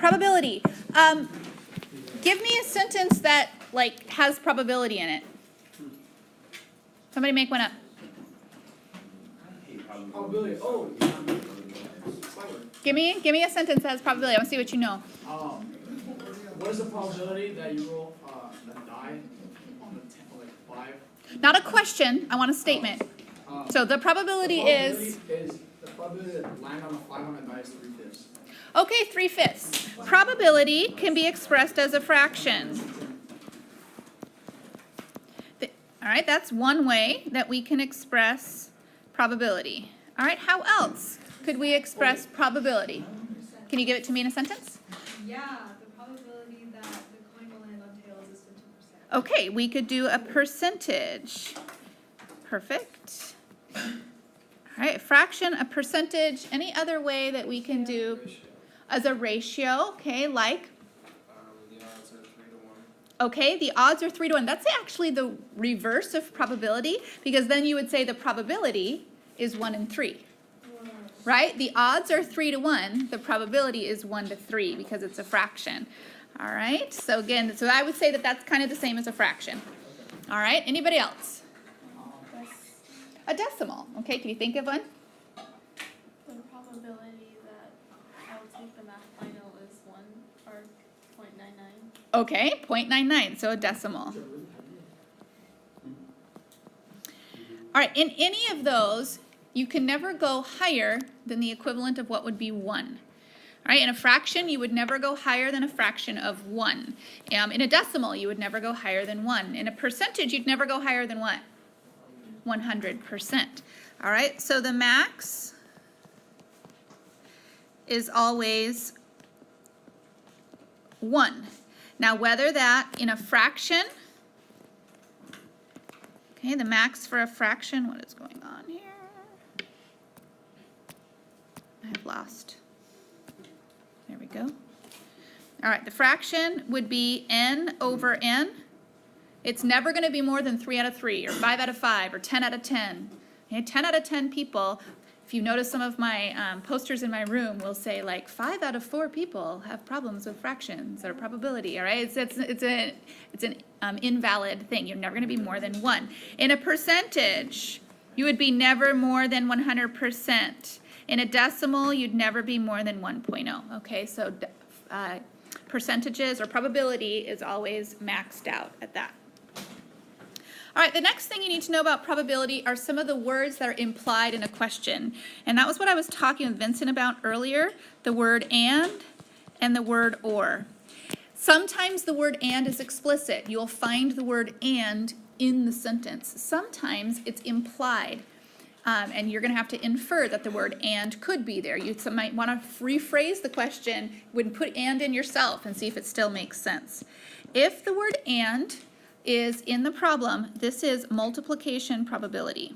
Probability. Give me a sentence that like has probability in it. Somebody make one up. Probability. Oh. Give me a sentence that has probability. I want to see what you know. What is the probability that you will die on the 5? Not a question. I want a statement. So the probability is the probability that land on a 5 on a die is 3/5. Okay, 3/5. Probability can be expressed as a fraction. All right, that's one way that we can express probability. All right, how else could we express probability? Can you give it to me in a sentence? Yeah, the probability that the coin will land on tails is 50%. Okay, we could do a percentage. Perfect. All right, a fraction, a percentage, any other way that we can do as a ratio, okay, like? The odds are 3 to 1. Okay, the odds are 3 to 1. That's actually the reverse of probability, because then you would say the probability is 1 in 3. Right? The odds are 3 to 1. The probability is 1 to 3 because it's a fraction. All right. So again, so I would say that that's kind of the same as a fraction. All right. Anybody else? A decimal. Okay. Can you think of one? The probability that I'll take the math final is 1 or 0.99. Okay. 0.99. So a decimal. All right. In any of those, you can never go higher than the equivalent of what would be 1. All right, in a fraction, you would never go higher than a fraction of 1. In a decimal, you would never go higher than 1. In a percentage, you'd never go higher than what? 100%. All right, so the max is always 1. Now, whether that in a fraction, okay, the max for a fraction, what is going on here? I've lost. There we go. All right, the fraction would be n over n. It's never going to be more than 3 out of 3 or 5 out of 5 or 10 out of 10. Okay, 10 out of 10 people, if you notice some of my posters in my room will say like 5 out of 4 people have problems with fractions or probability, all right? It's an invalid thing. You're never going to be more than 1. In a percentage, you would be never more than 100%. In a decimal, you'd never be more than 1.0. Okay, so percentages or probability is always maxed out at that. All right, the next thing you need to know about probability are some of the words that are implied in a question. And that was what I was talking with Vincent about earlier, the word and the word or. Sometimes the word and is explicit. You'll find the word and in the sentence. Sometimes it's implied. And you're going to have to infer that the word and could be there. You might want to rephrase the question, would put and in yourself and see if it still makes sense. If the word and is in the problem, this is multiplication probability.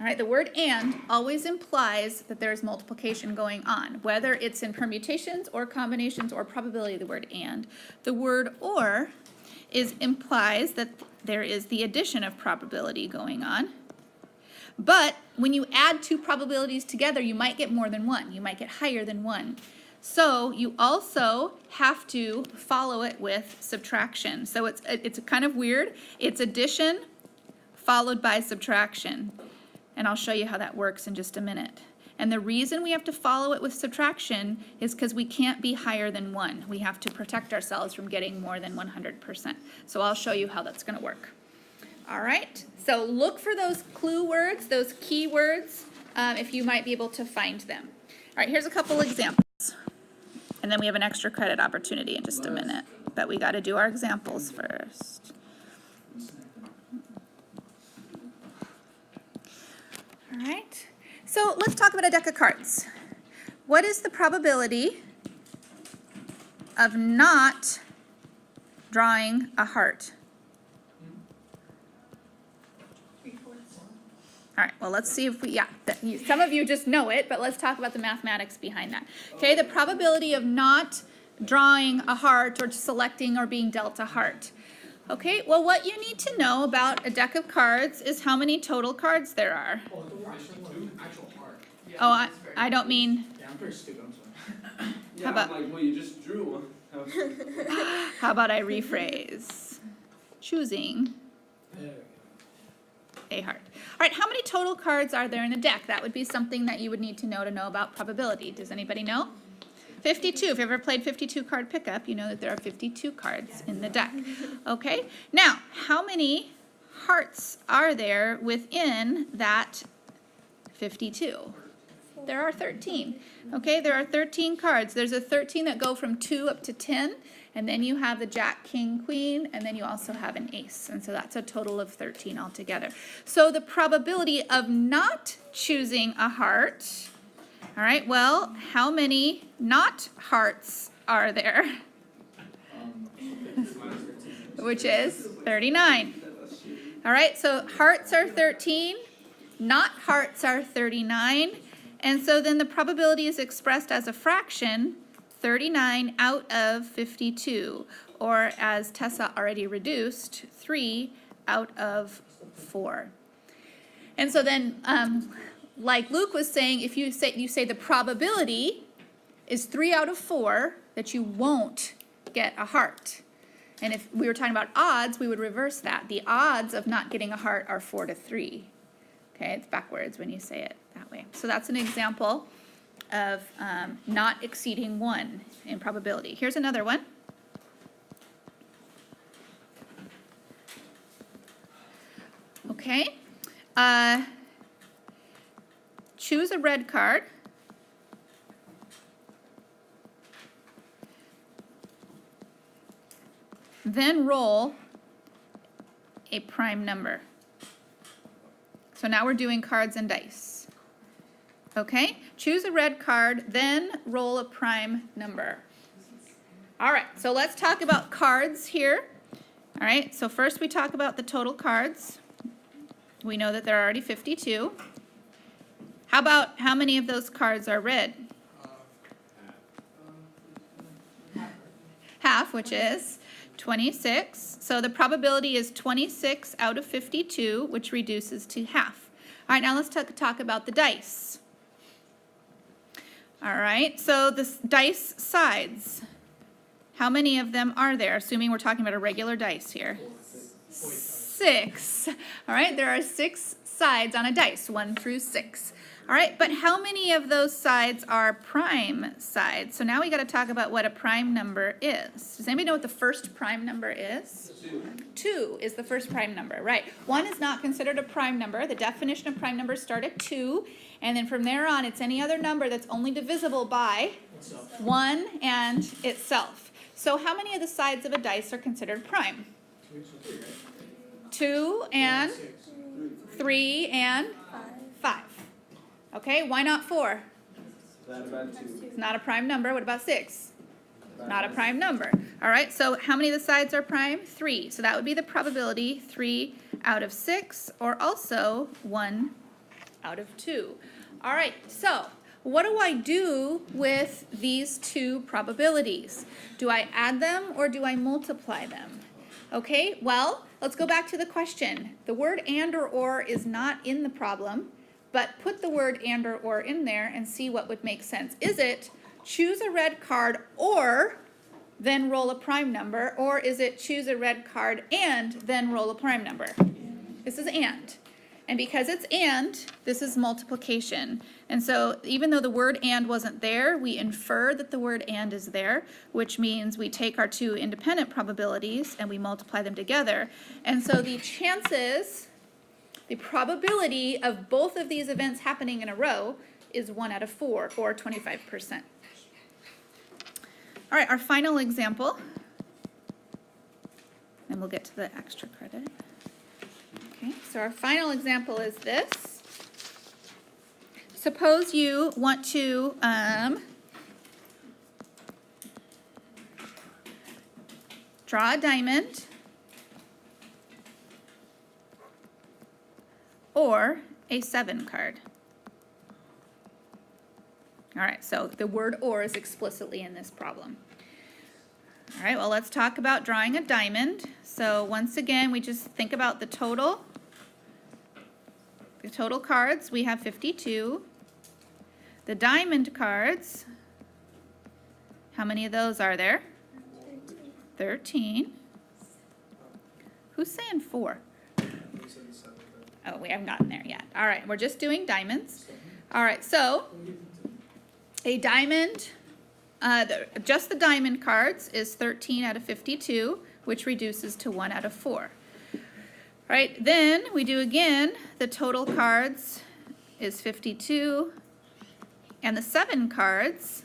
All right, the word and always implies that there is multiplication going on, whether it's in permutations or combinations or probability of the word and. The word or implies that there is the addition of probability going on. But when you add 2 probabilities together, you might get more than 1. You might get higher than 1. So you also have to follow it with subtraction. So it's kind of weird. It's addition followed by subtraction. And I'll show you how that works in just a minute. And the reason we have to follow it with subtraction is because we can't be higher than 1. We have to protect ourselves from getting more than 100%. So I'll show you how that's going to work. All right, so look for those clue words, those key words, if you might be able to find them. All right, here's a couple examples. And then we have an extra credit opportunity in just a minute. But we got to do our examples first. All right. So let's talk about a deck of cards. What is the probability of not drawing a heart? All right, well, let's see if we, some of you just know it, but let's talk about the mathematics behind that. Okay, the probability of not drawing a heart or selecting or being dealt a heart. Okay, well, what you need to know about a deck of cards is how many total cards there are. Actual heart. Oh, I don't mean, Yeah, I'm pretty stupid, I'm sorry. Yeah, about- I'm like, well, you just drew one. how about I rephrase? Choosing There we a heart. All right, how many total cards are there in a deck? That would be something that you would need to know about probability. Does anybody know? 52. If you've ever played 52 card pickup, you know that there are 52 cards in the deck. Okay, now, how many hearts are there within that 52? There are 13. Okay, there are 13 cards. There's a 13 that go from 2 up to 10, and then you have the Jack, King, Queen, and then you also have an ace. And so that's a total of 13 altogether. So the probability of not choosing a heart, all right, well, how many not hearts are there? Which is 39. All right, so hearts are 13, not hearts are 39. And so then the probability is expressed as a fraction, 39 out of 52, or as Tessa already reduced, 3 out of 4. And so then, like Luke was saying, if you say the probability is 3 out of 4 that you won't get a heart. And if we were talking about odds, we would reverse that. The odds of not getting a heart are 4 to 3. Okay, it's backwards when you say it that way. So that's an example of not exceeding 1 in probability. Here's another one. Okay. Choose a red card. Then roll a prime number. So now we're doing cards and dice. Okay, choose a red card, then roll a prime number. All right, so let's talk about cards here. All right, so first we talk about the total cards. We know that there are already 52. How about how many of those cards are red? Half, which is 26. So the probability is 26 out of 52, which reduces to half. All right, now let's talk about the dice. All right, so the dice sides. How many of them are there? Assuming we're talking about a regular dice here. 6. All right, there are 6 sides on a dice, 1 through 6. All right, but how many of those sides are prime sides? So now we got to talk about what a prime number is. Does anybody know what the first prime number is? 2 is the first prime number, right? 1 is not considered a prime number. The definition of prime numbers start at 2, and then from there on, it's any other number that's only divisible by 1 and itself. So how many of the sides of a dice are considered prime? 2 and 3 and 5. Okay, why not 4? It's not a prime number. What about 6? Not a prime number. All right, so how many of the sides are prime? 3. So that would be the probability, 3 out of 6, or also 1 out of 2. All right, so what do I do with these two probabilities? Do I add them or do I multiply them? Okay, well, let's go back to the question. The word and or is not in the problem, but put the word and or in there and see what would make sense. Is it choose a red card or then roll a prime number, or is it choose a red card and then roll a prime number? This is and. And because it's and, this is multiplication. And so even though the word and wasn't there, we infer that the word and is there, which means we take our two independent probabilities and we multiply them together. And so the chances, the probability of both of these events happening in a row is 1 out of 4, or 25%. All right, our final example, and we'll get to the extra credit. Okay, so our final example is this. Suppose you want to draw a diamond or a 7 card. All right, so the word or is explicitly in this problem. All right, well, let's talk about drawing a diamond. So once again, we just think about the total cards. We have 52. The diamond cards, how many of those are there? 13. Who's saying 4? You said the 7, but Oh, we haven't gotten there yet. All right, we're just doing diamonds. All right, so a diamond, just the diamond cards is 13 out of 52, which reduces to 1 out of 4. All right, then we do again, the total cards is 52, and the 7 cards,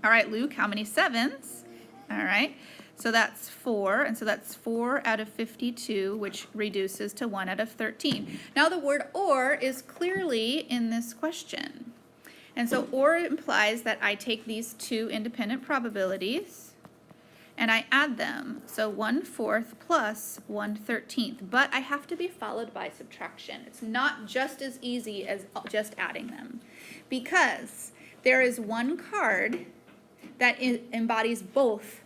all right, Luke, how many 7s? All right, so that's 4, and so that's 4 out of 52, which reduces to 1 out of 13. Now the word or is clearly in this question. And so or implies that I take these two independent probabilities and I add them. So 1/4 plus 1/13. But I have to be followed by subtraction. It's not just as easy as just adding them. Because there is one card that embodies both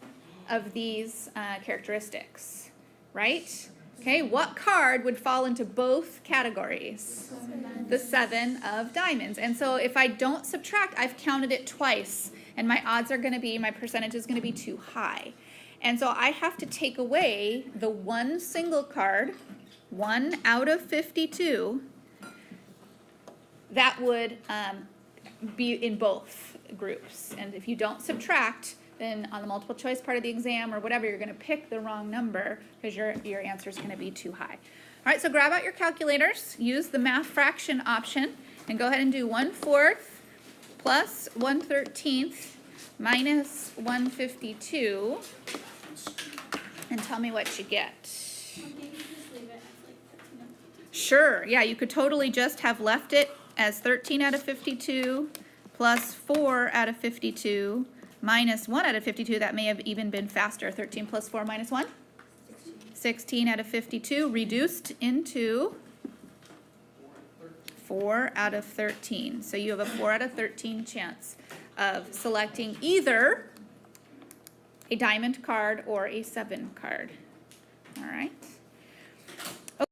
of these characteristics, right? Okay, what card would fall into both categories? The 7 of diamonds. And so if I don't subtract, I've counted it twice, and my odds are going to be, my percentage is going to be too high. And so I have to take away the one single card, 1 out of 52, that would be in both groups. And if you don't subtract, then on the multiple choice part of the exam or whatever, you're going to pick the wrong number because your answer is going to be too high. All right, so grab out your calculators, use the math fraction option, and go ahead and do 1/4 plus 1/13 minus 152, and tell me what you get. Okay, you can just leave it as like 13 out of 52. Sure, yeah, you could totally just have left it as 13 out of 52 plus 4 out of 52 minus 1 out of 52. That may have even been faster. 13 plus 4 minus 1? 16 out of 52 reduced into 4 out of 13. So you have a 4 out of 13 chance of selecting either a diamond card or a 7 card. All right.